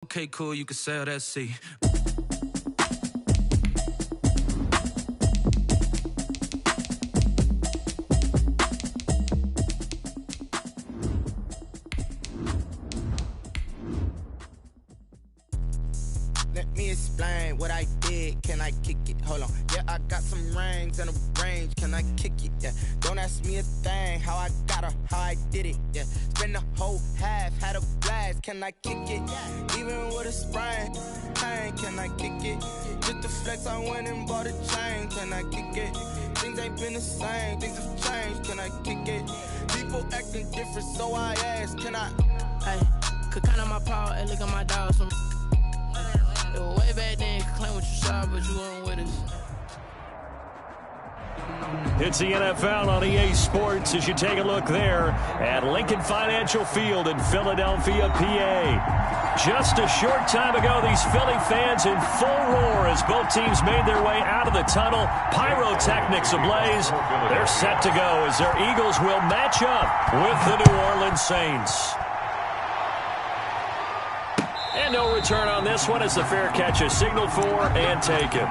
Okay, cool, you can sail that sea. Let me explain what I did. Can I kick it? Hold on. Yeah, I got some rings and a range. Can I kick it? Yeah. Don't ask me a thing. How I got her, how I did it. Yeah. Spend the whole half, had a blast. Can I kick it? Even with a sprain. Pain, can I kick it? Just to flex, I went and bought a chain. Can I kick it? Things ain't been the same. Things have changed. Can I kick it? People acting different, so I ask. Can I? Hey, could count on my power and look at my dogs from. It was way back then, claim what you saw, but you weren't with us. It's the NFL on EA Sports as you take a look there at Lincoln Financial Field in Philadelphia, PA. Just a short time ago, these Philly fans in full roar as both teams made their way out of the tunnel. Pyrotechnics ablaze. They're set to go as their Eagles will match up with the New Orleans Saints. And no return on this one as the fair catch is signaled for and taken.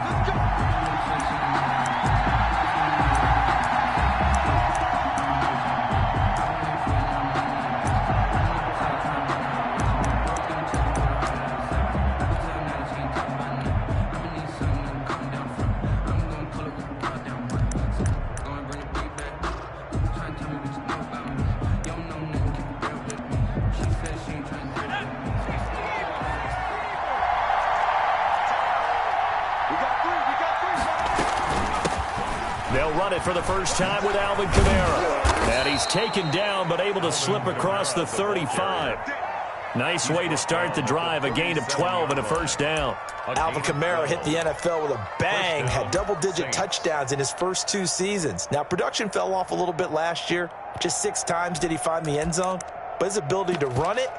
They'll run it for the first time with Alvin Kamara. And he's taken down but able to slip across the 35. Nice way to start the drive, a gain of 12 and a first down. Alvin Kamara hit the NFL with a bang, had double-digit touchdowns in his first 2 seasons. Now, production fell off a little bit last year. Just 6 times did he find the end zone. But his ability to run it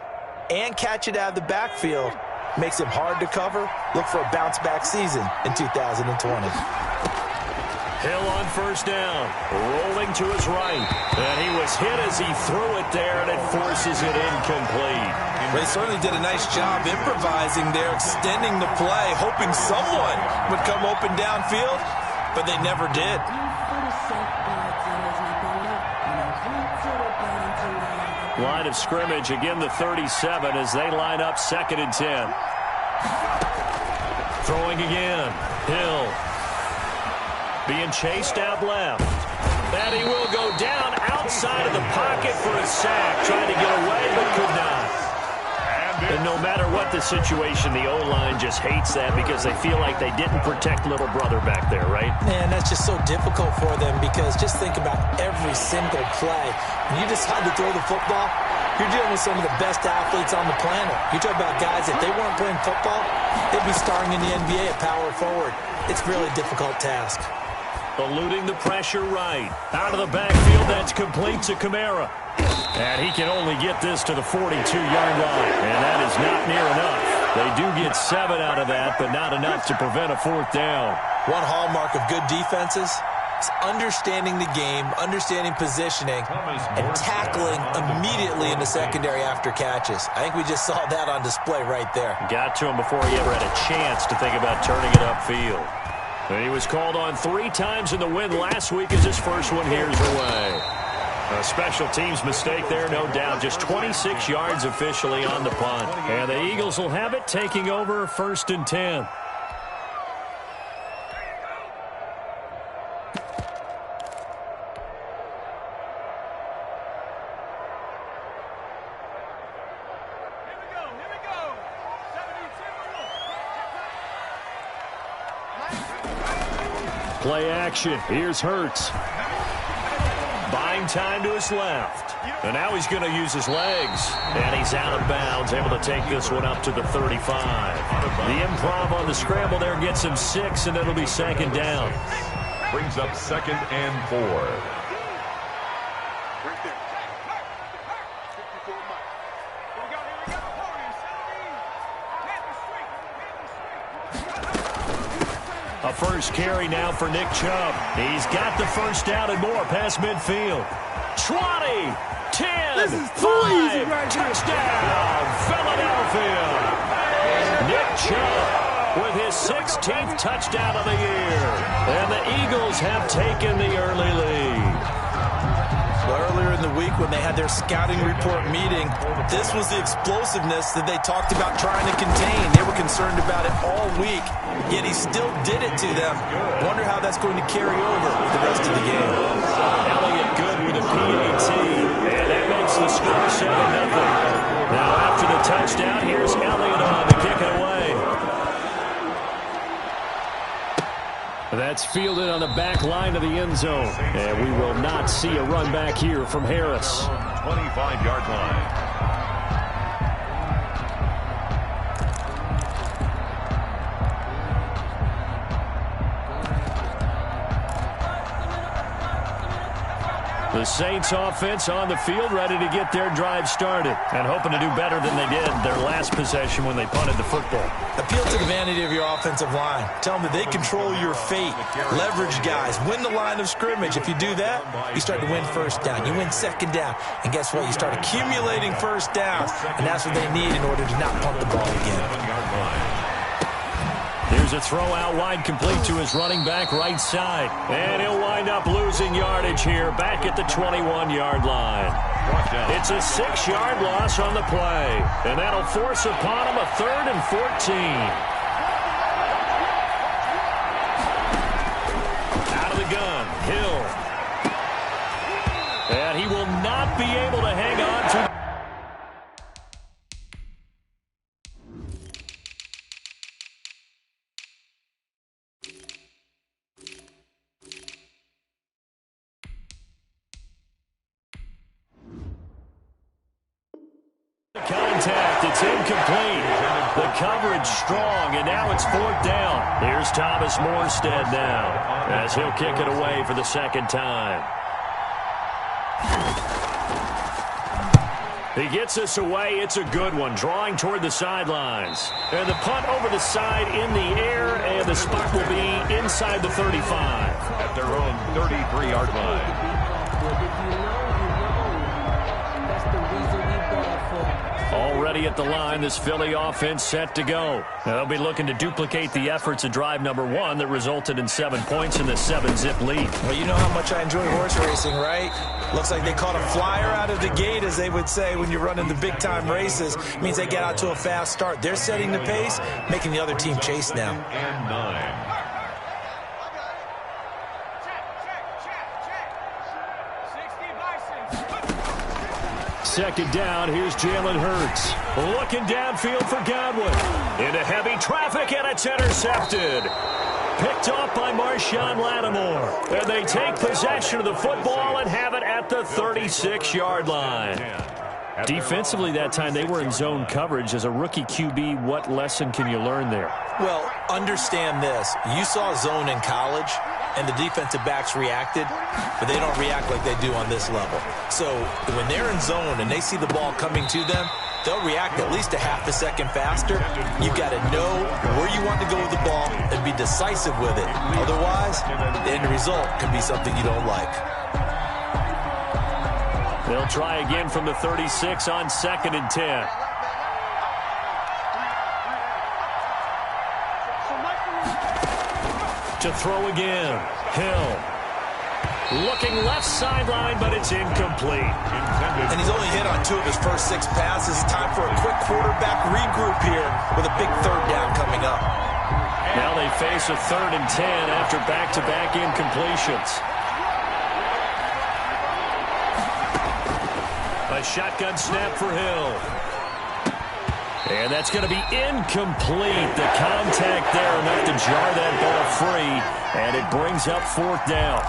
and catch it out of the backfield makes him hard to cover. Look for a bounce-back season in 2020. Hill on first down, rolling to his right. And he was hit as he threw it there, and it forces it incomplete. They certainly did a nice job improvising there, extending the play, hoping someone would come open downfield, but they never did. Line of scrimmage, again the 37 as they line up 2nd and 10. Throwing again, Hill. Being chased out left. And he will go down outside of the pocket for a sack. Trying to get away, but could not. And no matter what the situation, the O-line just hates that because they feel like they didn't protect little brother back there, right? Man, that's just so difficult for them because just think about every single play. When you decide to throw the football, you're dealing with some of the best athletes on the planet. You talk about guys, if they weren't playing football, they'd be starring in the NBA at power forward. It's a really difficult task. Eluding the pressure right. Out of the backfield, that's complete to Kamara. And he can only get this to the 42-yard line. And that is not near enough. They do get 7 out of that, but not enough to prevent a 4th down. One hallmark of good defenses is understanding the game, understanding positioning, and tackling immediately in the secondary after catches. I think we just saw that on display right there. Got to him before he ever had a chance to think about turning it upfield. And he was called on 3 times in the win last week as his first one here's away. A special teams mistake there, no doubt. Just 26 yards officially on the punt. And the Eagles will have it, taking over 1st and 10. Play action. Here's Hurts. Buying time to his left. And now he's going to use his legs. And he's out of bounds, able to take this one up to the 35. The improv on the scramble there gets him 6, and it'll be 2nd down. Brings up 2nd and 4. A first carry now for Nick Chubb. He's got the first down and more past midfield. 20, 10, 5, touchdown, Philadelphia. Chubb with his 16th touchdown of the year. And the Eagles have taken the early lead. Earlier in the week when they had their scouting report meeting, this was the explosiveness that they talked about trying to contain. They were concerned about it all week, yet he still did it to them. Wonder how that's going to carry over the rest of the game. Elliott good with a PAT, and that makes the score 7-0. Now after the touchdown, here's Elliott on to kick it away. That's fielded on the back line of the end zone. And we will not see a run back here from Harris. 25-yard line. The Saints offense on the field, ready to get their drive started and hoping to do better than they did their last possession when they punted the football. Appeal to the vanity of your offensive line. Tell them that they control your fate. Leverage guys. Win the line of scrimmage. If you do that, you start to win first down. You win second down. And guess what? You start accumulating first downs. And that's what they need in order to not punt the ball again. Here's a throw out wide, complete to his running back right side. And he'll wind up losing yardage here back at the 21-yard line. It's a 6-yard loss on the play. And that'll force upon him a 3rd and 14. Out of the gun, Hill. And he will not be able to hang on to. Contact, it's incomplete. The coverage strong, and now it's 4th down. Here's Thomas Morstead now, as he'll kick it away for the 2nd time. He gets us away. It's a good one, drawing toward the sidelines. And the punt over the side in the air, and the spot will be inside the 35. At their own 33-yard line. Already at the line, this Philly offense set to go. They'll be looking to duplicate the efforts of drive number 1 that resulted in 7 points in the 7-zip lead. Well, you know how much I enjoy horse racing, right? Looks like they caught a flyer out of the gate, as they would say when you're running the big-time races. It means they get out to a fast start. They're setting the pace, making the other team chase now. And 9. Second down, here's Jalen Hurts. Looking downfield for Godwin. Into heavy traffic, and it's intercepted. Picked off by Marshawn Lattimore. And they take possession of the football and have it at the 36-yard line. Defensively that time, they were in zone coverage. As a rookie QB, what lesson can you learn there? Well, understand this. You saw zone in college, and the defensive backs reacted, but they don't react like they do on this level. So when they're in zone and they see the ball coming to them, they'll react at least a half a second faster. You've got to know where you want to go with the ball and be decisive with it. Otherwise, the end result can be something you don't like. They'll try again from the 36 on 2nd and 10. To throw again, Hill. Looking left sideline, but it's incomplete. And he's only hit on 2 of his first 6 passes. Time for a quick quarterback regroup here with a big 3rd down coming up. Now they face a 3rd and 10 after back-to-back incompletions. A shotgun snap for Hill. And that's going to be incomplete. The contact there enough to jar that ball free, and it brings up 4th down.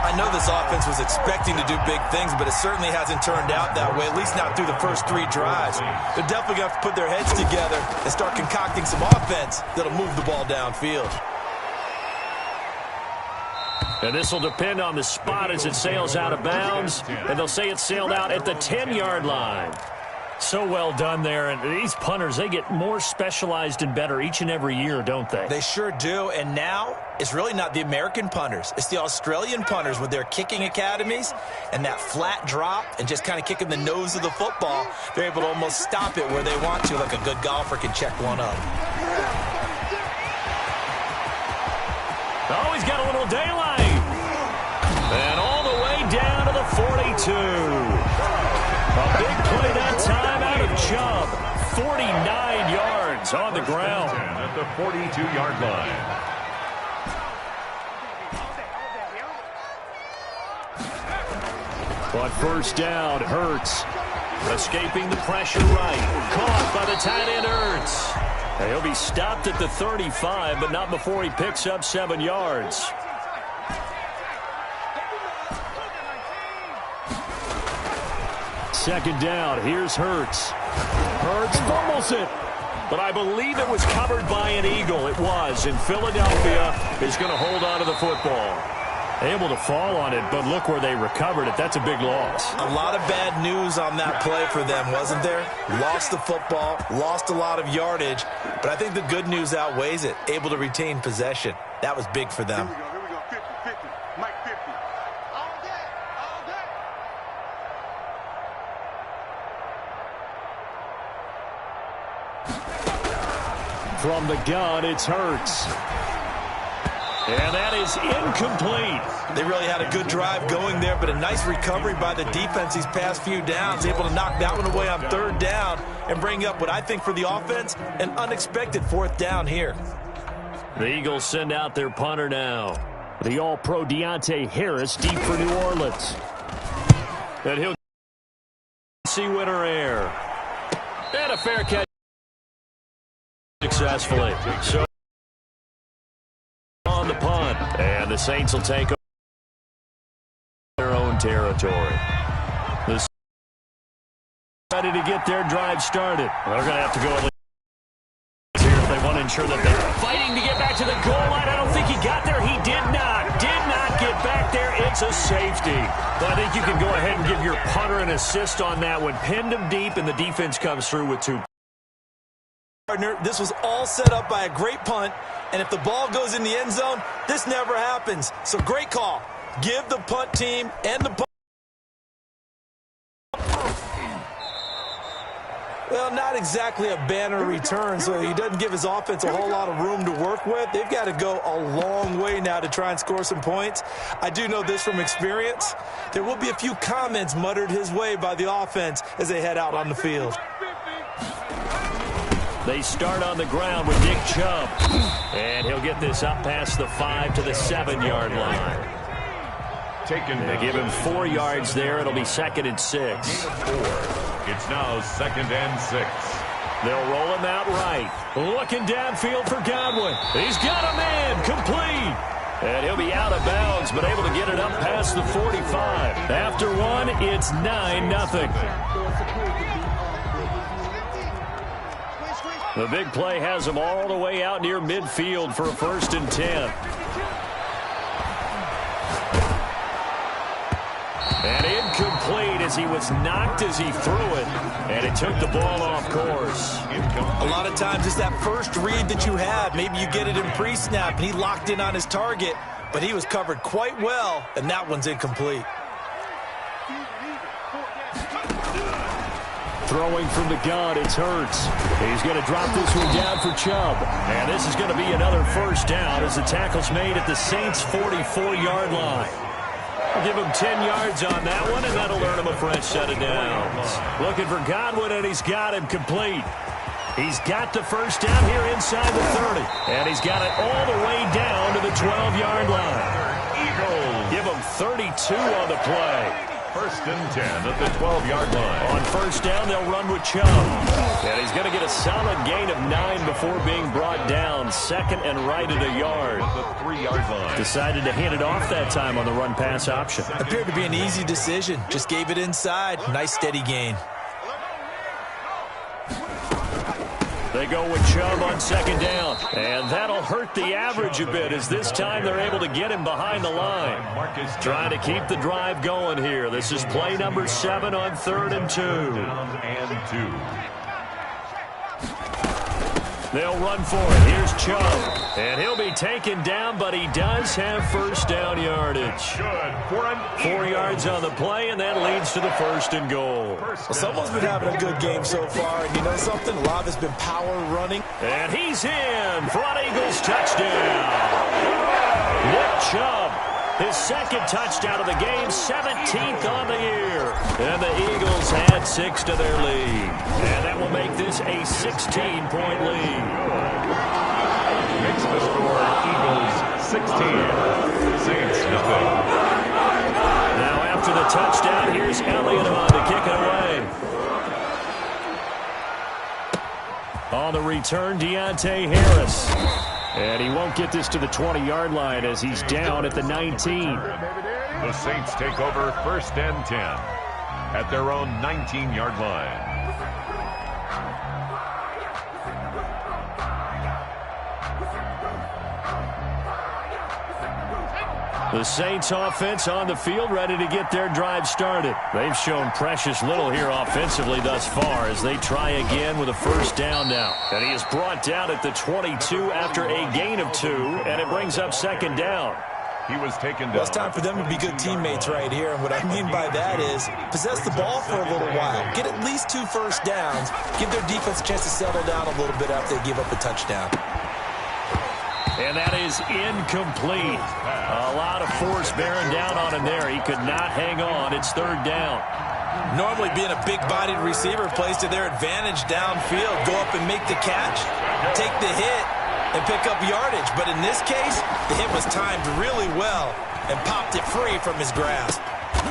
I know this offense was expecting to do big things, but it certainly hasn't turned out that way, at least not through the first 3 drives. They're definitely going to have to put their heads together and start concocting some offense that'll move the ball downfield. And this will depend on the spot as it sails out of bounds, and they'll say it sailed out at the 10-yard line. So well done there, and these punters, they get more specialized and better each and every year, don't they? They sure do, and now it's really not the American punters. It's the Australian punters with their kicking academies and that flat drop and just kind of kicking the nose of the football. They're able to almost stop it where they want to, like a good golfer can check one up. Oh, he's got a little daylight. And all the way down to the 42. A big play that time out of Chubb. 49 yards on the ground. At the 42-yard line. But first down, Hurts. Escaping the pressure right. Caught by the tight end, Hurts. He'll be stopped at the 35, but not before he picks up 7 yards. Second down, here's Hurts. Hurts fumbles it. But I believe it was covered by an Eagle. It was, and Philadelphia is going to hold on to the football. Able to fall on it, but look where they recovered it. That's a big loss. A lot of bad news on that play for them, wasn't there? Lost the football, lost a lot of yardage, but I think the good news outweighs it. Able to retain possession. That was big for them. Here we go. 50-50. Mike 50. All day. All day. From the gun, it's Hurts. And that is incomplete. They really had a good drive going there, but a nice recovery by the defense these past few downs. Able to knock that one away on third down and bring up what I think for the offense, an unexpected fourth down here. The Eagles send out their punter now. The All-Pro Deontay Harris deep for New Orleans. And he'll see winner air. And a fair catch successfully. So on the punt, and the Saints will take over their own territory. The ready to get their drive started. They're going to have to go at least here if they want to ensure that they're fighting to get back to the goal line. I don't think he got there. He did not get back there. It's a safety. But I think you can go ahead and give your punter an assist on that one. Pinned him deep, and the defense comes through with 2. Partner, this was all set up by a great punt, and if the ball goes in the end zone, this never happens. So great call. Give the punt team and the punt. Well, not exactly a banner return, so he doesn't give his offense a whole lot of room to work with. They've got to go a long way now to try and score some points. I do know this from experience. There will be a few comments muttered his way by the offense as they head out on the field. They start on the ground with Nick Chubb. And he'll get this up past the 5 to the 7-yard line. They give him 4 yards there. It'll be 2nd and 6. It's now 2nd and 6. They'll roll him out right. Looking downfield for Godwin. He's got a man complete. And he'll be out of bounds, but able to get it up past the 45. After one, it's 9-0. The big play has him all the way out near midfield for a 1st and 10. And incomplete as he was knocked as he threw it. And it took the ball off course. A lot of times it's that first read that you have. Maybe you get it in pre-snap and he locked in on his target, but he was covered quite well, and that one's incomplete. Throwing from the gun, it's Hurts. He's going to drop this one down for Chubb. And this is going to be another 1st down as the tackle's made at the Saints' 44-yard line. I'll give him 10 yards on that one, and that'll earn him a fresh set of downs. Looking for Godwin, and he's got him complete. He's got the 1st down here inside the 30. And he's got it all the way down to the 12-yard line. Eagles. Give him 32 on the play. 1st and 10 at the 12-yard line. On 1st down, they'll run with Chubb. And he's going to get a solid gain of 9 before being brought down. 2nd and right at a yard. The 3-yard line. Decided to hand it off that time on the run-pass option. Appeared to be an easy decision. Just gave it inside. Nice steady gain. They go with Chubb on 2nd down. And that'll hurt the average a bit as this time they're able to get him behind the line. Trying to keep the drive going here. This is play number 7 on 3rd and 2. Down and 2. They'll run for it. Here's Chubb. And he'll be taken down, but he does have 1st down yardage. Good for an 4 yards on the play, and that leads to the 1st and goal. Well, someone's been having a good game so far, and you know something? A lot of it's been power running. And he's in. Front Eagles touchdown. Nick Chubb, his second touchdown of the game, 17th on the year. And the Eagles add 6 to their lead. And that will make this a 16-point lead. Makes the score Eagles 16, Saints nothing. Now after the touchdown, here's Elliott on to kick it away. On the return, Deontay Harris. And he won't get this to the 20-yard line as he's down at the 19. The Saints take over 1st and 10 at their own 19-yard line. The Saints offense on the field, ready to get their drive started. They've shown precious little here offensively thus far as they try again with a first down now. And he is brought down at the 22 after a gain of 2, and it brings up second down. He was taken down. Well, it's time for them to be good teammates right here. And what I mean by that is possess the ball for a little while. Get at least 2 first downs. Give their defense a chance to settle down a little bit after they give up a touchdown. And that is incomplete. A lot of force bearing down on him there. He could not hang on. It's third down. Normally being a big-bodied receiver plays to their advantage downfield. Go up and make the catch, take the hit, and pick up yardage. But in this case, the hit was timed really well and popped it free from his grasp.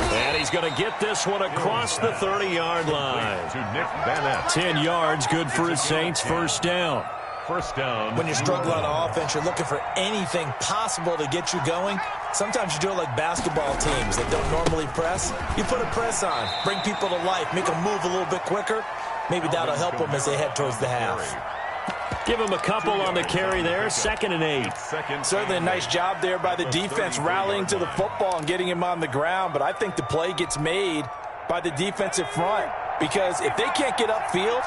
And he's going to get this one across the 30-yard line. To Nick Van 10 yards, good for his Saints, first down. First down. When you struggle on offense, you're looking for anything possible to get you going. Sometimes you do it like basketball teams that don't normally press. You put a press on, bring people to life, make them move a little bit quicker. Maybe that'll help them as they head towards the half. Give him a couple on the carry there, 2nd and 8. Certainly a nice job there by the defense rallying to the football and getting him on the ground, but I think the play gets made by the defensive front because if they can't get upfield,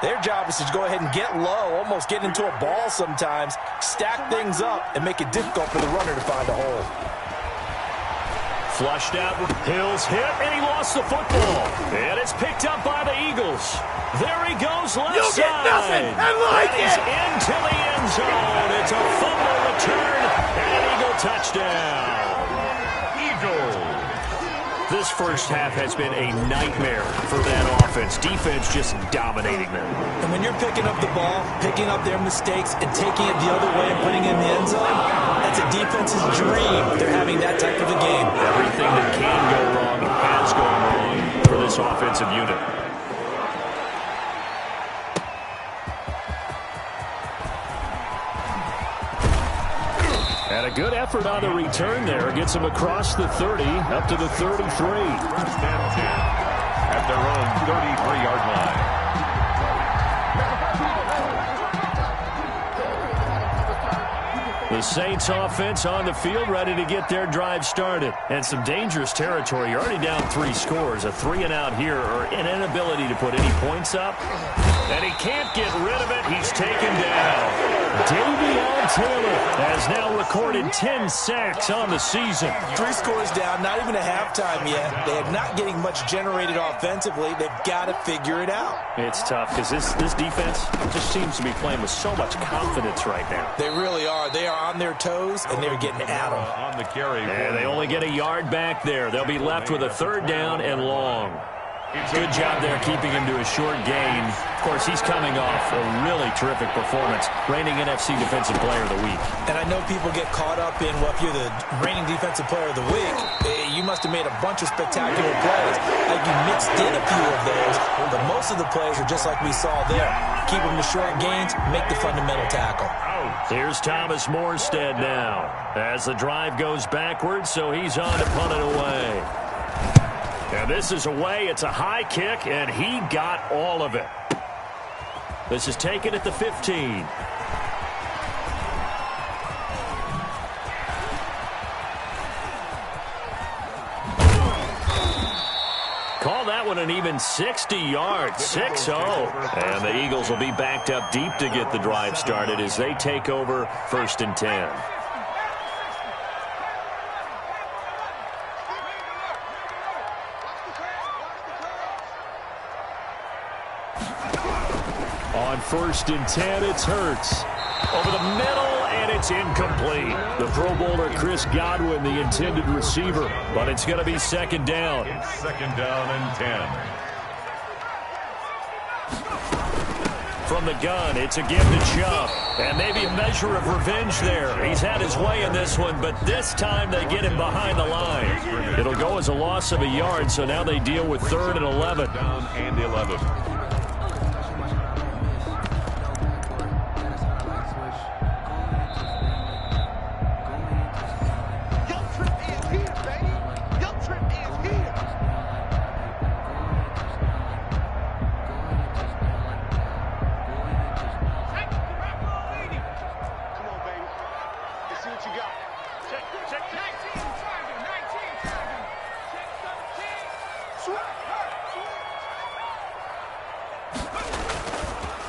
their job is to go ahead and get low, almost get into a ball sometimes, stack things up, and make it difficult for the runner to find a hole. Flushed out, Hills hit, and he lost the football. And it's picked up by the Eagles. There he goes, left You'll side. get nothing and like He's it. into the end zone. It's a fumble return and an Eagle touchdown. Eagles. This first half has been a nightmare for that offense. Defense just dominating them. And when you're picking up the ball, picking up their mistakes, and taking it the other way and putting it in the end zone, that's a defense's dream. They're having that type of a game. Everything that can go wrong has gone wrong for this offensive unit. And a good effort on the return there. Gets him across the 30, up to the 33. First and 10 at their own 33-yard line. The Saints offense on the field ready to get their drive started. And some dangerous territory. You're already down 3 scores. A 3-and-out here or an inability to put any points up. And he can't get rid of it. He's taken down. Davion Taylor has now recorded 10 sacks on the season. 3 scores down, not even a halftime yet. They are not getting much generated offensively. They've got to figure it out. It's tough because this defense just seems to be playing with so much confidence right now. They really are. They are on their toes, and they're getting at them. On the carry. And they only get a yard back there. They'll be left with a 3rd down and long. Good job there keeping him to a short gain. Of course, he's coming off a really terrific performance. Reigning NFC Defensive Player of the Week. And I know people get caught up in, well, if you're the reigning Defensive Player of the Week, you must have made a bunch of spectacular plays. Like you mixed in a few of those, but most of the plays are just like we saw there. Keep them to short gains, make the fundamental tackle. Here's Thomas Morstead now. As the drive goes backwards, so he's on to punt it away. And this is away. It's a high kick, and he got all of it. This is taken at the 15. Call that one an even 60 yards, 6-0. And the Eagles will be backed up deep to get the drive started as they take over 1st and 10. On 1st and 10, it's Hurts. Over the middle, and it's incomplete. The Pro Bowler Chris Godwin, the intended receiver, but it's going to be second down. It's second down and 10. From the gun, it's again to Chubb. And maybe a measure of revenge there. He's had his way in this one, but this time they get him behind the line. It'll go as a loss of a yard, so now they deal with 3rd and 11. Down and 11.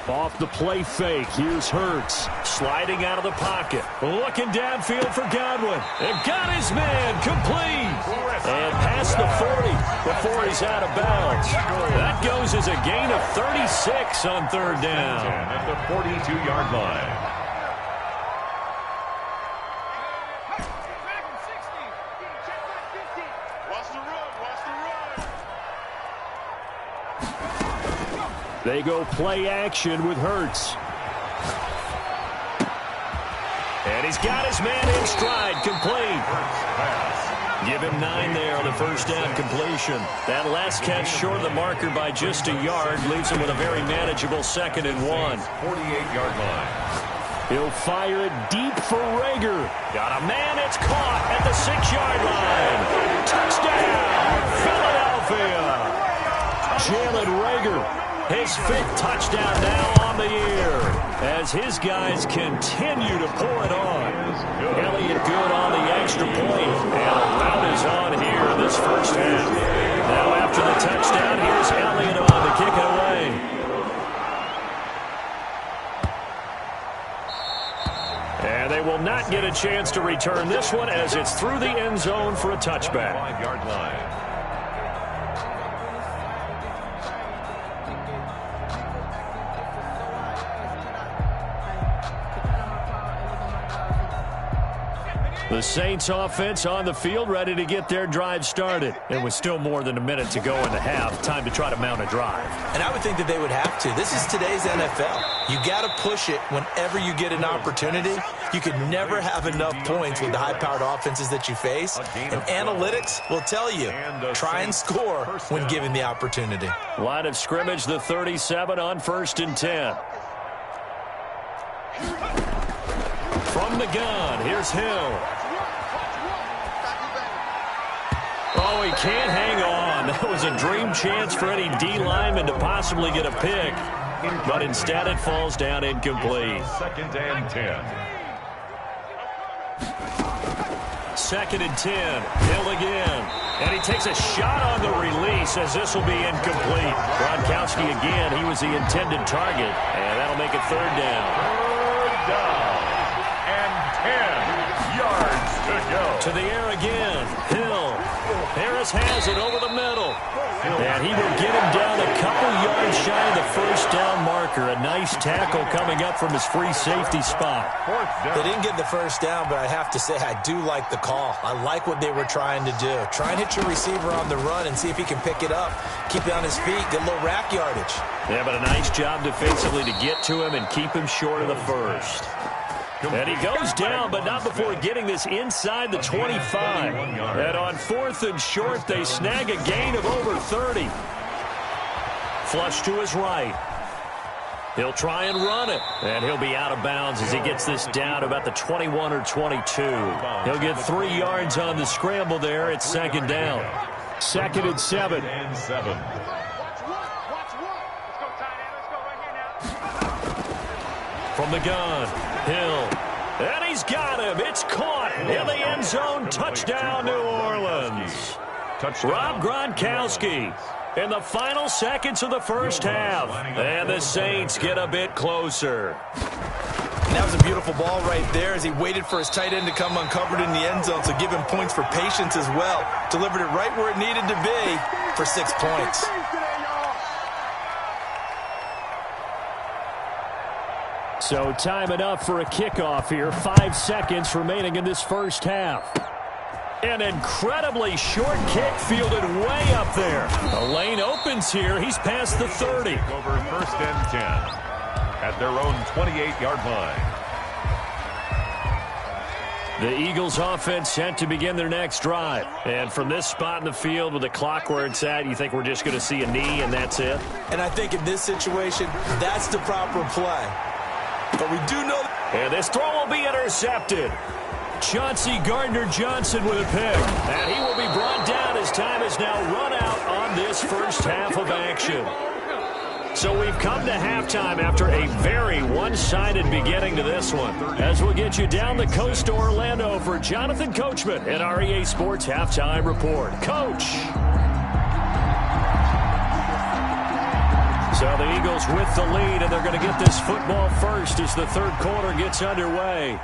Off the play fake, here's Hurts. Sliding out of the pocket. Looking downfield for Godwin. And got his man complete. And past the 40 before he's out of bounds. That goes as a gain of 36 on 3rd down. At the 42-yard line. They go play action with Hurts. And he's got his man in stride, complete. Give him 9 there on the first down completion. That last catch short of the marker by just a yard leaves him with a very manageable 2nd and 1. 48-yard line. He'll fire it deep for Rager. Got a man, it's caught at the 6-yard line. Touchdown, Philadelphia. Jalen Rager. His 5th touchdown now on the year as his guys continue to pour it on. Elliott good on the extra point, and a rout is on here in this first half. Now after the touchdown, here's Elliott on to kick it away. And they will not get a chance to return this one as it's through the end zone for a touchback. 5-yard line. The Saints offense on the field, ready to get their drive started. And with still more than a minute to go in the half, time to try to mount a drive. And I would think that they would have to. This is today's NFL. You got to push it whenever you get an opportunity. You could never have enough points with the high-powered offenses that you face. And analytics will tell you, try and score when given the opportunity. Line of scrimmage, the 37 on 1st and 10. From the gun, here's Hill. Oh, he can't hang on. That was a dream chance for any D lineman to possibly get a pick. But instead it falls down incomplete. 2nd and 10. 2nd and 10. Hill again. And he takes a shot on the release as this will be incomplete. Gronkowski again. He was the intended target. And that'll make it 3rd down. 3rd down. And 10 yards to go. To the air again. Hill. Harris has it over the middle. And he will get him down a couple yards shy of the first down marker. A nice tackle coming up from his free safety spot. They didn't get the first down, but I have to say I do like the call. I like what they were trying to do. Try and hit your receiver on the run and see if he can pick it up. Keep it on his feet. Get a little rack yardage. Yeah, but a nice job defensively to get to him and keep him short of the first. And he goes down, but not before getting this inside the 25. And on 4th and short, they snag a gain of over 30. Flush to his right. He'll try and run it. And he'll be out of bounds as he gets this down to about the 21 or 22. He'll get 3 yards on the scramble there. It's 2nd down. 2nd and 7. From the gun, Hill. And he's got him. It's caught in the end zone. Touchdown, New Orleans. Rob Gronkowski in the final seconds of the first half. And the Saints get a bit closer. And that was a beautiful ball right there as he waited for his tight end to come uncovered in the end zone, so give him points for patience as well. Delivered it right where it needed to be for 6 points. So time enough for a kickoff here. 5 seconds remaining in this first half. An incredibly short kick fielded way up there. The lane opens here. He's past the 30. Over first and 10 at their own 28-yard line. The Eagles offense set to begin their next drive. And from this spot in the field with the clock where it's at, you think we're just going to see a knee and that's it? And I think in this situation, that's the proper play. But we do know... And this throw will be intercepted. Chauncey Gardner-Johnson with a pick. And he will be brought down as time is now run out on this first half of action. So we've come to halftime after a very one-sided beginning to this one. As we'll get you down the coast to Orlando for Jonathan Coachman at our EA Sports Halftime Report. Coach! So the Eagles with the lead, and they're going to get this football first as the third quarter gets underway.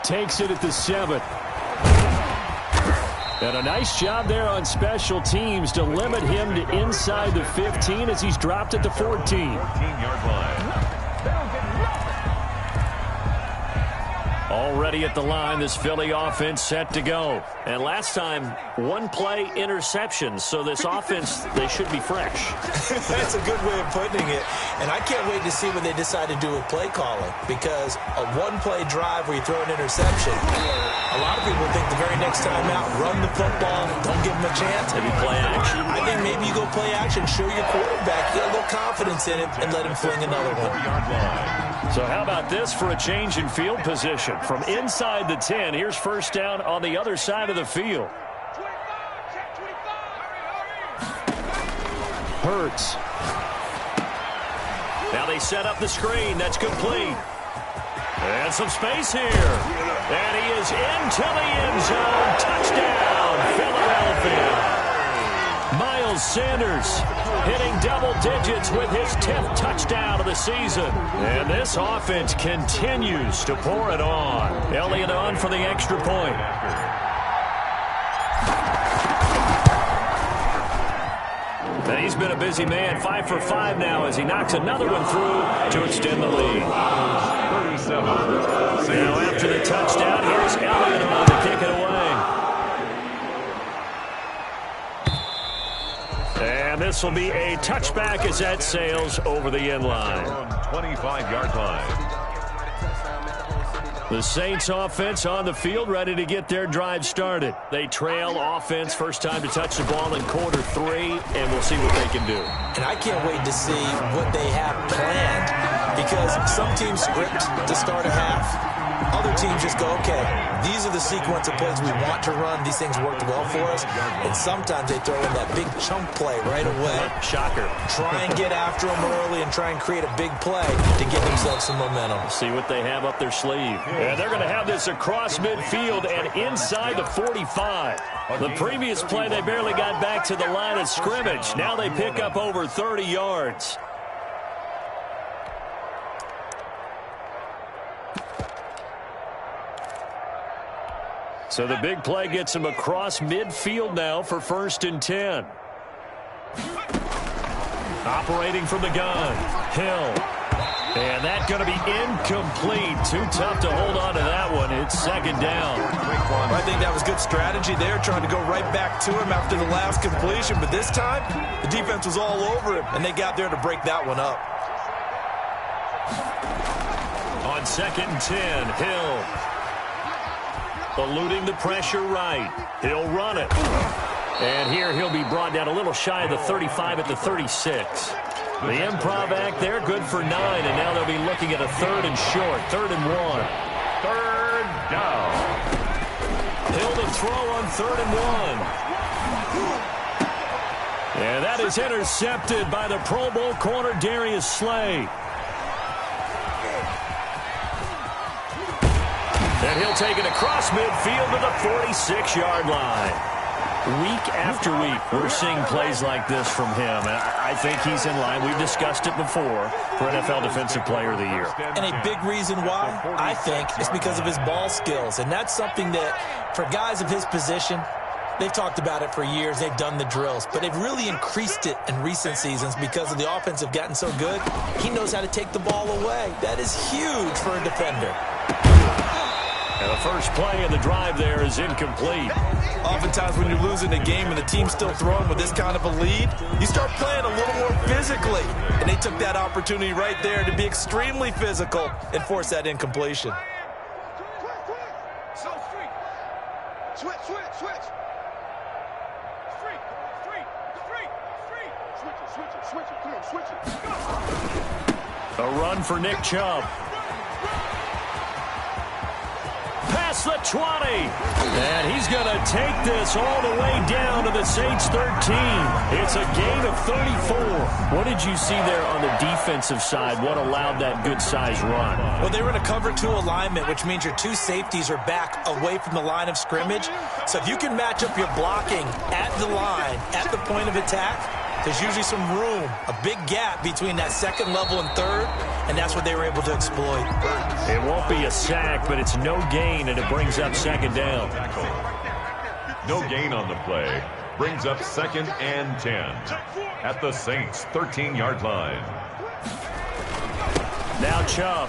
Takes it at the 7. And a nice job there on special teams to limit him to inside the 15 as he's dropped at the 14. 14-yard line. Already at the line, this Philly offense set to go. And last time, one-play interception. So this offense, they should be fresh. That's a good way of putting it. And I can't wait to see what they decide to do with play calling. Because a one-play drive where you throw an interception, a lot of people think the very next time out, run the football, don't give them a chance. Maybe play action. I think maybe you go play action, show your quarterback, get a little confidence in it, and let him fling another one. 4-yard line. So how about this for a change in field position? From inside the 10, here's first down on the other side of the field. Hurts. Now they set up the screen. That's complete. And some space here. And he is into the end zone. Touchdown, Philadelphia. Miles Sanders hitting double digits with his 10th touchdown of the season. And this offense continues to pour it on. Elliott on for the extra point. And he's been a busy man, 5 for 5 now as he knocks another one through to extend the lead. 37. Now after the touchdown, here's Elliott on to kick it away. And this will be a touchback as that sails over the end line. 25-yard line. The Saints offense on the field ready to get their drive started. They trail offense, first time to touch the ball in quarter 3, and we'll see what they can do. And I can't wait to see what they have planned because some teams script to start a half. Other teams just go, okay, these are the sequence of plays we want to run. These things worked well for us. And sometimes they throw in that big chunk play right away. Shocker. Try and get after them early and try and create a big play to give themselves some momentum. See what they have up their sleeve. And they're going to have this across midfield and inside the 45. The previous play, they barely got back to the line of scrimmage. Now they pick up over 30 yards. So the big play gets him across midfield now for 1st and 10. Operating from the gun, Hill. And that's going to be incomplete. Too tough to hold on to that one. It's 2nd down. I think that was good strategy there, trying to go right back to him after the last completion. But this time, the defense was all over him, and they got there to break that one up. On 2nd and 10, Hill. Eluding the pressure right. He'll run it. And here he'll be brought down a little shy of the 35 at the 36. The improv act there, good for 9. And now they'll be looking at a 3rd and short. 3rd and 1. 3rd down. Hill to throw on 3rd and 1. And that is intercepted by the Pro Bowl corner Darius Slay. And he'll take it across midfield to the 46-yard line. Week after week, we're seeing plays like this from him. And I think he's in line. We've discussed it before for NFL Defensive Player of the Year. And a big reason why, I think, is because of his ball skills. And that's something that, for guys of his position, They've talked about it for years. They've done the drills, but they've really increased it in recent seasons because of the offense have gotten so good. He knows how to take the ball away. That is huge for a defender. And the first play of the drive there is incomplete. Oftentimes when you're losing a game and the team's still throwing with this kind of a lead, you start playing a little more physically. And they took that opportunity right there to be extremely physical and force that incompletion. A run for Nick Chubb. Past the 20. And he's going to take this all the way down to the Saints 13. It's a gain of 34. What did you see there on the defensive side? What allowed that good-sized run? Well, they were in a cover 2 alignment, which means your 2 safeties are back away from the line of scrimmage. So if you can match up your blocking at the line, at the point of attack, there's usually some room, a big gap between that second level and third, and that's what they were able to exploit. It won't be a sack, but it's no gain, and it brings up second down. No gain on the play. Brings up 2nd and 10 at the Saints' 13-yard line. Now Chubb.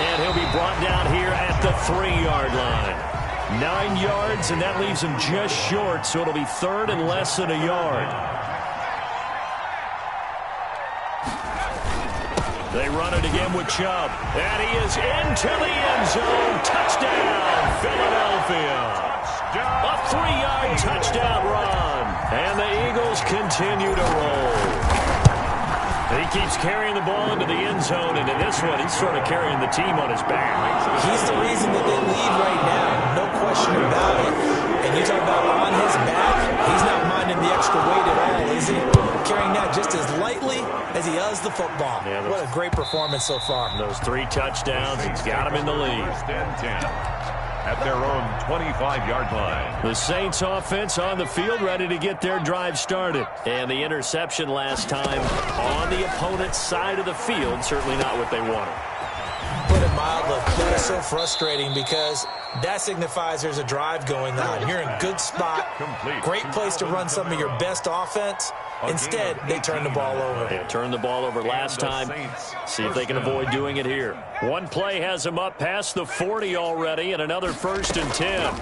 And he'll be brought down here at the 3-yard line. 9 yards, and that leaves him just short, so it'll be 3rd and less than a yard. They run it again with Chubb, and he is into the end zone. Touchdown, Philadelphia. A 3-yard touchdown run, and the Eagles continue to roll. He keeps carrying the ball into the end zone, and in this one, he's sort of carrying the team on his back. He's the reason that they lead right now, no question about it. And you talk about on his back, he's not minding the extra weight at all, is he? Carrying that just as lightly as he does the football. Yeah, what a great performance so far. Those 3 touchdowns, he's got him in the lead. 1st and 10 at their own 25-yard line. The Saints offense on the field ready to get their drive started. And the interception last time on the opponent's side of the field, certainly not what they wanted. Put it mildly, that is so frustrating because that signifies there's a drive going on. You're in a good spot, great place to run some of your best offense. Instead, they turn the ball over. They turned the ball over last time. See if they can avoid doing it here. One play has him up past the 40 already, and another 1st and 10.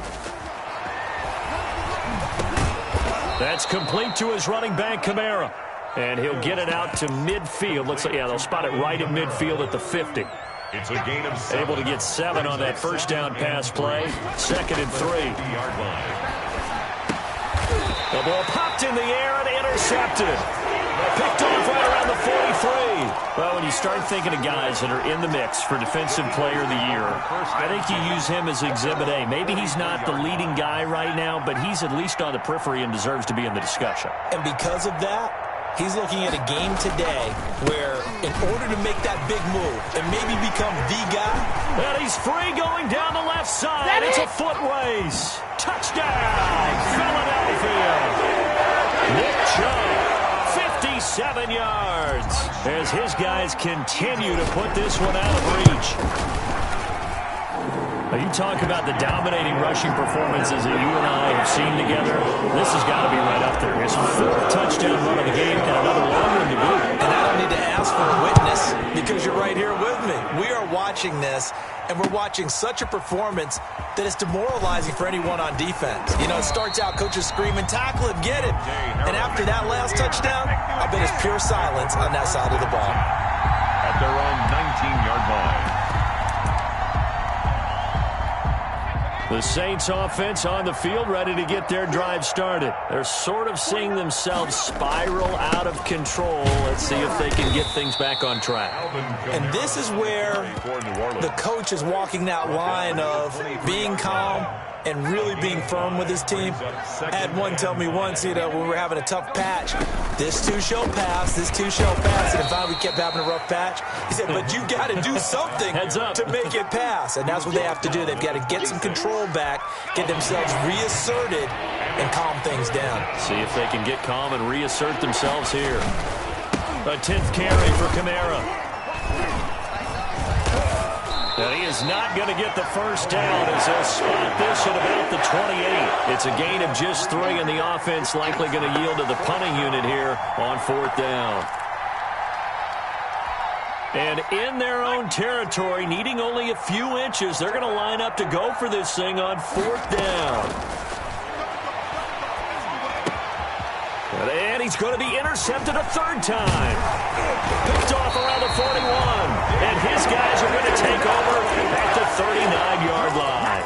That's complete to his running back, Kamara. And he'll get it out to midfield. Looks like, yeah, they'll spot it right at midfield at the 50. It's a gain of 7. Able to get 7 on that first down pass play. 2nd and 3. The ball popped in the air and intercepted. Picked off right around the 43. Well, when you start thinking of guys that are in the mix for Defensive Player of the Year, I think you use him as Exhibit A. Maybe he's not the leading guy right now, but he's at least on the periphery and deserves to be in the discussion. And because of that, he's looking at a game today where in order to make that big move and maybe become the guy. And he's free going down the left side. It's a foot race. Touchdown, Philadelphia. Nick Chubb, 57 yards, as his guys continue to put this one out of reach. Now you talk about the dominating rushing performances that you and I have seen together. This has got to be right up there. His 4th touchdown run of the game and another long one to boot. And I don't need to ask for a witness because you're right here with me. We are watching this, and we're watching such a performance that it's demoralizing for anyone on defense. You know, it starts out coaches screaming, tackle him, get him. And after that last touchdown, I bet it's pure silence on that side of the ball. At their own 19-yard line. The Saints offense on the field ready to get their drive started. They're sort of seeing themselves spiral out of control. Let's see if they can get things back on track. And this is where the coach is walking that line of being calm and really being firm with his team. I had one tell me once, you know, when we were having a tough patch, this too shall pass, this too shall pass. And if we kept having a rough patch, he said, but you got to do something to make it pass. And that's what they have to do. They've got to get some control back, get themselves reasserted, and calm things down. See if they can get calm and reassert themselves here. A 10th carry for Kamara. And he is not going to get the first down as they'll spot this at about the 28. It's a gain of just 3, and the offense likely going to yield to the punting unit here on 4th down. And in their own territory, needing only a few inches, they're going to line up to go for this thing on 4th down. And he's going to be intercepted a 3rd time. Picked off around the 41. And his guys are going to take over at the 39-yard line.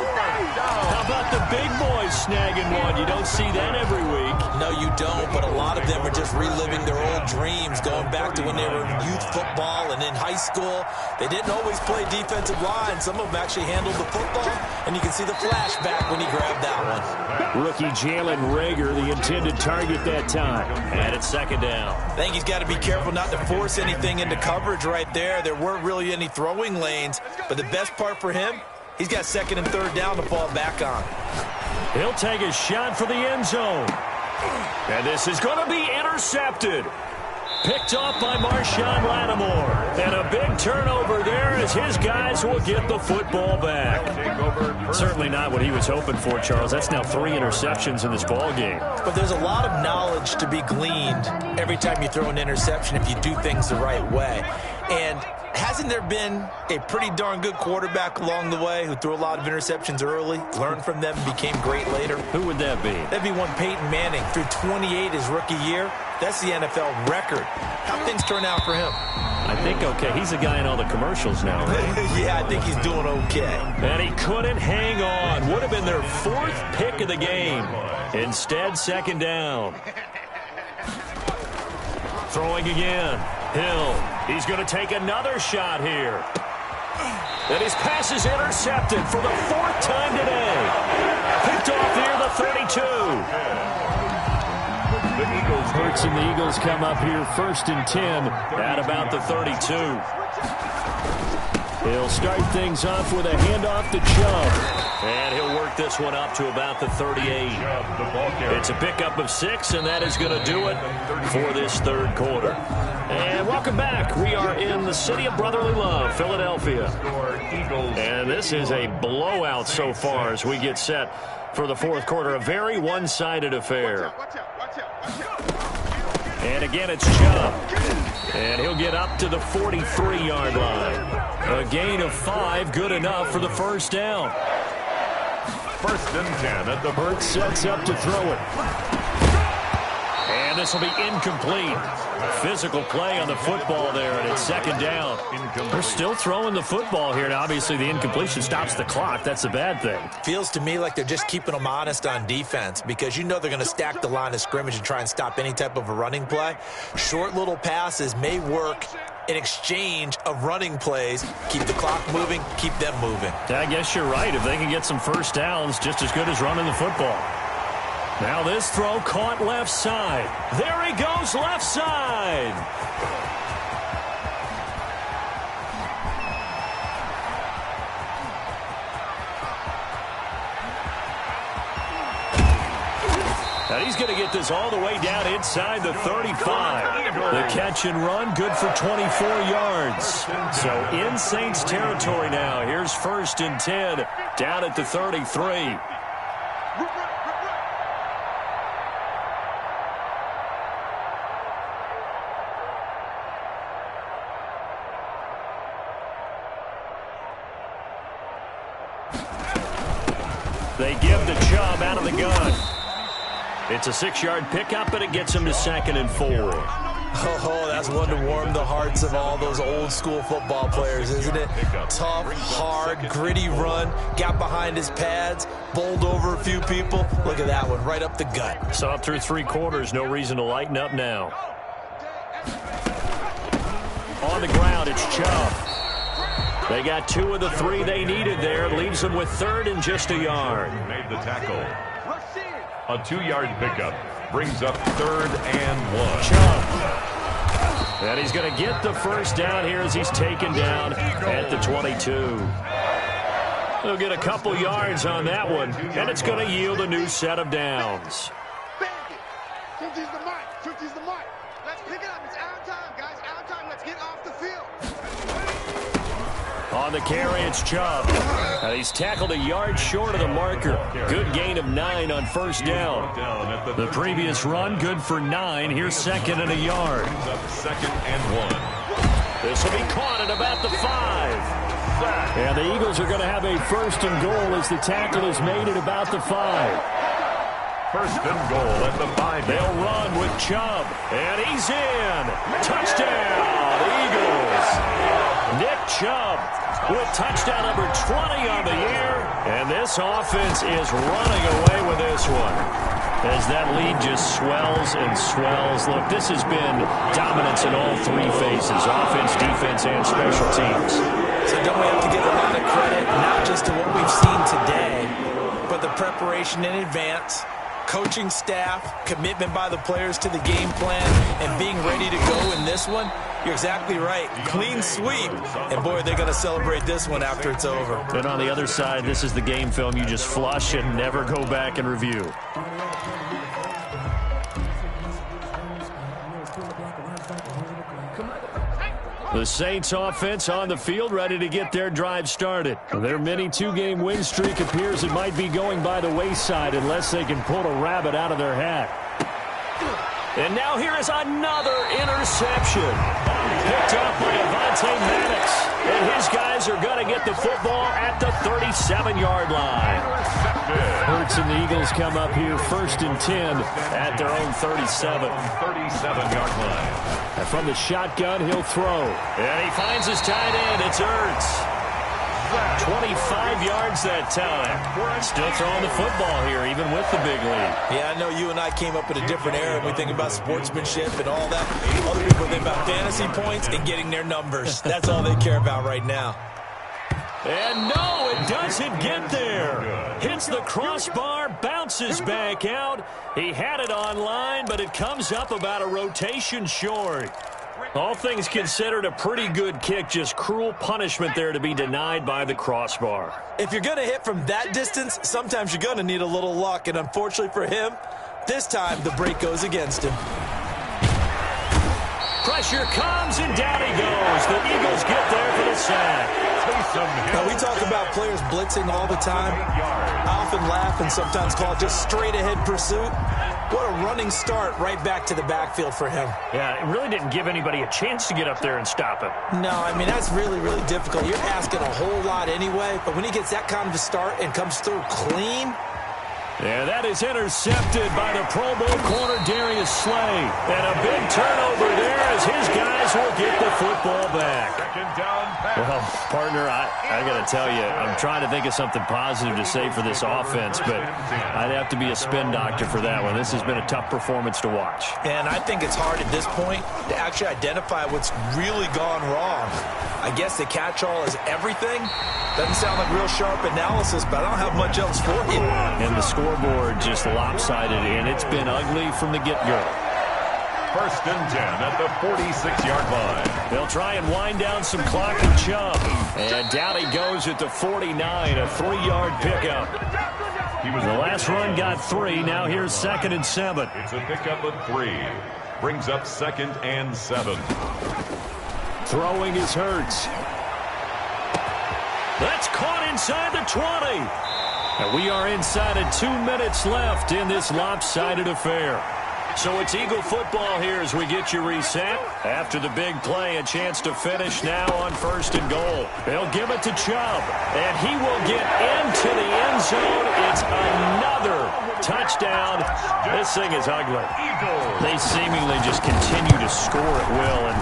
How about the big boys snagging one? You don't see that every week. No, you don't, but a lot of them are just reliving their old dreams, going back to when they were in youth football and in high school. They didn't always play defensive line. Some of them actually handled the football, and you can see the flashback when he grabbed that one. Rookie Jalen Reagor, the intended target that time. And it's 2nd down. I think he's got to be careful not to force anything into coverage right there. There weren't really any throwing lanes, but the best part for him, he's got 2nd and 3rd down to fall back on. He'll take a shot for the end zone. And this is going to be intercepted. Picked off by Marshawn Lattimore. And a big turnover there as his guys will get the football back. Certainly not what he was hoping for, Charles. That's now 3 interceptions in this ball game. But there's a lot of knowledge to be gleaned every time you throw an interception if you do things the right way. And hasn't there been a pretty darn good quarterback along the way who threw a lot of interceptions early, learned from them, and became great later? Who would that be? That'd be one Peyton Manning. Threw 28 his rookie year. That's the NFL record. How things turn out for him? I think okay. He's a guy in all the commercials now, right? Yeah, I think he's doing okay. And he couldn't hang on. Would have been their 4th pick of the game. Instead, 2nd down. Throwing again. Hill. He's going to take another shot here. And his pass is intercepted for the 4th time today. Picked off near the 32. Hurts and the Eagles come up here 1st and 10 at about the 32. He'll start things off with a handoff to Chubb. And he'll work this one up to about the 38. It's a pickup of 6, and that is going to do it for this 3rd quarter. And welcome back. We are in the city of brotherly love, Philadelphia. And this is a blowout so far as we get set for the 4th quarter. A very one-sided affair. And again, it's Chubb. And he'll get up to the 43-yard line. A gain of 5, good enough for the 1st down. 1st and 10 at the Burt sets up to throw it. And this will be incomplete. Physical play on the football there, and it's 2nd down. They're still throwing the football here, and obviously the incompletion stops the clock. That's the bad thing. Feels to me like they're just keeping them honest on defense because you know they're going to stack the line of scrimmage and try and stop any type of a running play. Short little passes may work in exchange of running plays. Keep the clock moving, keep them moving. I guess you're right. If they can get some 1st downs, just as good as running the football. Now this throw caught left side. There he goes left side. And he's going to get this all the way down inside the 35. The catch and run, good for 24 yards. So in Saints territory now. Here's 1st and 10 down at the 33. They give the Chubb out of the gun. It's a 6-yard pickup, but it gets him to 2nd and 4. Oh, that's one to warm the hearts of all those old-school football players, isn't it? Tough, hard, gritty run, got behind his pads, bowled over a few people. Look at that one, right up the gut. Saw it through 3 quarters, no reason to lighten up now. On the ground, it's Chubb. They got 2 of the 3 they needed there. Leaves them with 3rd and just a yard. Made the tackle. A 2-yard pickup brings up 3rd and 1. Chubb. And he's going to get the 1st down here as he's taken down at the 22. He'll get a couple yards on that one, and it's going to yield a new set of downs. 50's the mic. 50's the mic. Let's pick it up. It's our time, guys. Our time. Let's get off the field. On the carry, it's Chubb. And he's tackled a yard short of the marker. Good gain of 9 on first down. The previous run, good for 9. Here's second and a yard. Second and 1. This will be caught at about the 5. And the Eagles are going to have a first and goal as the tackle is made at about the 5. First and goal at the 5. They'll run with Chubb. And he's in. Touchdown, Eagles. Nick Chubb with touchdown number 20 on the year. And this offense is running away with this one, as that lead just swells and swells. Look, this has been dominance in all 3 phases: offense, defense, and special teams. So don't we have to give a lot of credit, not just to what we've seen today, but the preparation in advance, coaching staff, commitment by the players to the game plan, and being ready to go in this one? You're exactly right. Clean sweep. And, boy, they're going to celebrate this one after it's over. And on the other side, this is the game film you just flush and never go back and review. The Saints offense on the field, ready to get their drive started. Their mini 2-game win streak appears it might be going by the wayside unless they can pull a rabbit out of their hat. And now here is another interception. Picked up by Madden. And his guys are going to get the football at the 37-yard line. Hurts and the Eagles come up here first and 10 at their own 37. 37-yard line. And from the shotgun, he'll throw. And he finds his tight end. It's Hurts. 25 yards that time. Still throwing the football here, even with the big lead. Yeah, I know you and I came up in a different era, and we think about sportsmanship and all that. Other people think about fantasy points and getting their numbers. That's all they care about right now. And no, it doesn't get there. Hits the crossbar, bounces back out. He had it online, but it comes up about a rotation short. All things considered, a pretty good kick. Just cruel punishment there to be denied by the crossbar. If you're going to hit from that distance, sometimes you're going to need a little luck. And unfortunately for him, this time the break goes against him. Pressure comes, and down he goes. The Eagles get there for the sack. Now, we talk about players blitzing all the time. I often laugh and sometimes call it just straight-ahead pursuit. What a running start right back to the backfield for him. Yeah, it really didn't give anybody a chance to get up there and stop him. No, I mean, that's really, really difficult. You're asking a whole lot anyway, but when he gets that kind of a start and comes through clean. Yeah, that is intercepted by the Pro Bowl corner Darius Slay. And a big turnover there as his guys will get the football back. Well, partner, I got to tell you, I'm trying to think of something positive to say for this offense, but I'd have to be a spin doctor for that one. This has been a tough performance to watch. And I think it's hard at this point to actually identify what's really gone wrong. I guess the catch-all is everything. Doesn't sound like real sharp analysis, but I don't have much else for you. And the scoreboard just lopsided, and it's been ugly from the get-go. First and 10 at the 46-yard line. They'll try and wind down some clock with Chubb. And down he goes at the 49, a 3-yard pickup. The last run got 3. Now here's second and 7. It's a pickup of 3. Brings up second and 7. Throwing is Hurts. That's caught inside the 20. And we are inside of 2 minutes left in this lopsided affair. So it's Eagle football here as we get you reset. After the big play, a chance to finish now on first and goal. They'll give it to Chubb, and he will get into the end zone. It's another touchdown. This thing is ugly. They seemingly just continue to score at will, and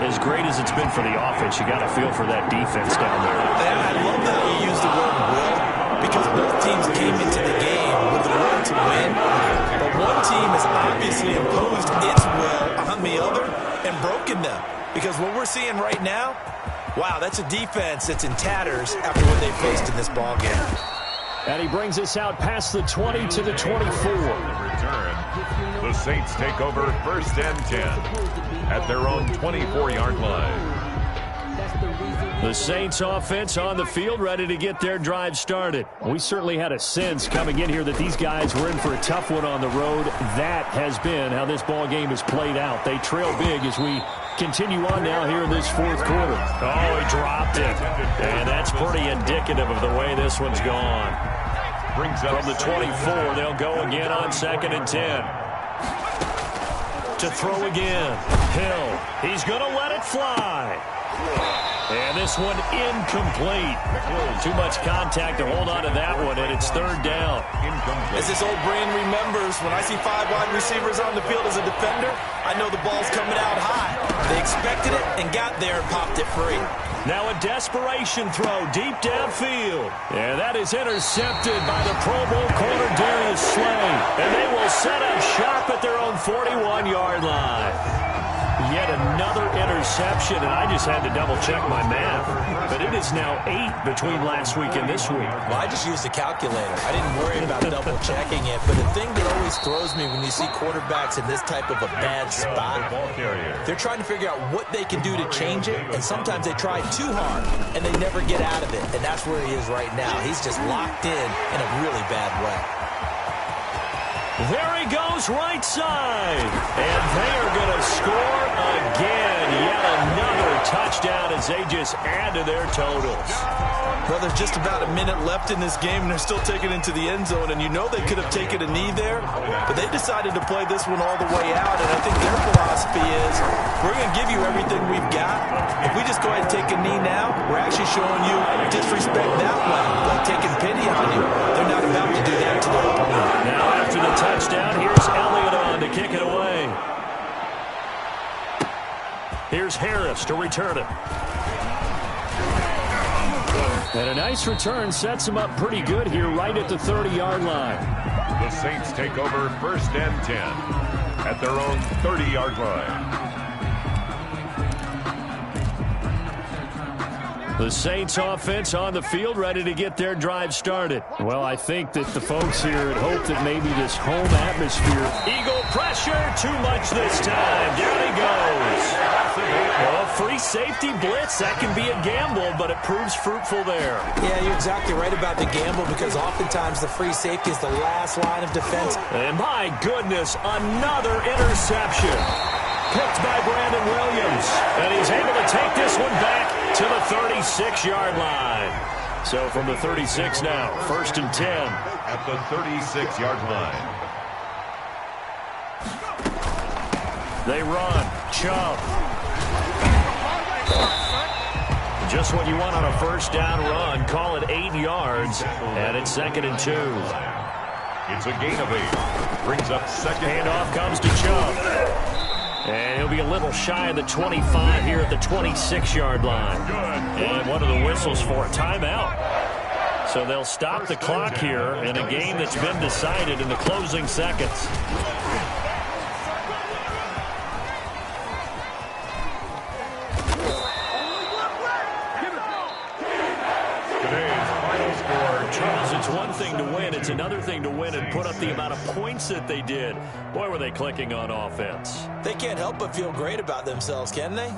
as great as it's been for the offense, you got to feel for that defense down there. Yeah, I love that you use the word will, because both teams came into the game with the will to win. But one team has obviously imposed its will on the other and broken them. Because what we're seeing right now, wow, that's a defense that's in tatters after what they faced in this ballgame. And he brings us out past the 20 to the 24. Return. The Saints take over first and 10 at their own 24-yard line. The Saints offense on the field, ready to get their drive started. We certainly had a sense coming in here that these guys were in for a tough one on the road. That has been how this ball game has played out. They trail big as we Continue on now here in this fourth quarter. Oh, he dropped it. And that's pretty indicative of the way this one's gone. From the 24, they'll go again on 2nd and 10. To throw again. Hill. He's going to let it fly. And this one incomplete. Too much contact to hold on to that one, and it's 3rd down. As this old brain remembers, when I see 5 wide receivers on the field as a defender, I know the ball's coming out high. They expected it and got there and popped it free. Now a desperation throw deep downfield. And that is intercepted by the Pro Bowl corner Darius Slay. And they will set up shop at their own 41-yard line. Yet another interception, and I just had to double-check my math. But it is now 8 between last week and this week. Well, I just used a calculator. I didn't worry about double-checking it. But the thing that always throws me when you see quarterbacks in this type of a bad spot, they're trying to figure out what they can do to change it, and sometimes they try too hard, and they never get out of it. And that's where he is right now. He's just locked in a really bad way. There he goes right side. And they are going to score again. Yet another touchdown as they just add to their totals. Well, there's just about a minute left in this game, and they're still taking it into the end zone. And you know they could have taken a knee there, but they decided to play this one all the way out. And I think their philosophy is, we're going to give you everything we've got. If we just go ahead and take a knee now, we're actually showing you disrespect that way, like taking pity on you. They're not about to do that to their opponent. Now after the touchdown, here's Elliott on to kick it away. Here's Harris to return it. And a nice return sets him up pretty good here right at the 30-yard line. The Saints take over 1st and 10 at their own 30-yard line. The Saints offense on the field, ready to get their drive started. Well, I think that the folks here had hoped that maybe this home atmosphere. Eagle pressure, too much this time. Down he goes. Well, free safety blitz, that can be a gamble, but it proves fruitful there. Yeah, you're exactly right about the gamble, because oftentimes the free safety is the last line of defense. And my goodness, another interception. Picked by Brandon Williams. And he's able to take this one back to the 36-yard line. So from the 36 now, 1st and 10. At the 36-yard line. They run. Chubb. Just what you want on a 1st down run. Call it 8 yards. And it's 2nd and 2. It's a gain of 8. Brings up 2nd. Handoff comes to Chubb. And he'll be a little shy of the 25 here at the 26-yard line. And what are the whistles for? Timeout. So they'll stop the clock here in a game that's been decided in the closing seconds. Charles, it's one thing to win. It's another thing to win and put up the amount of points that they did. Boy, were they clicking on offense. They can't help but feel great about themselves, can they?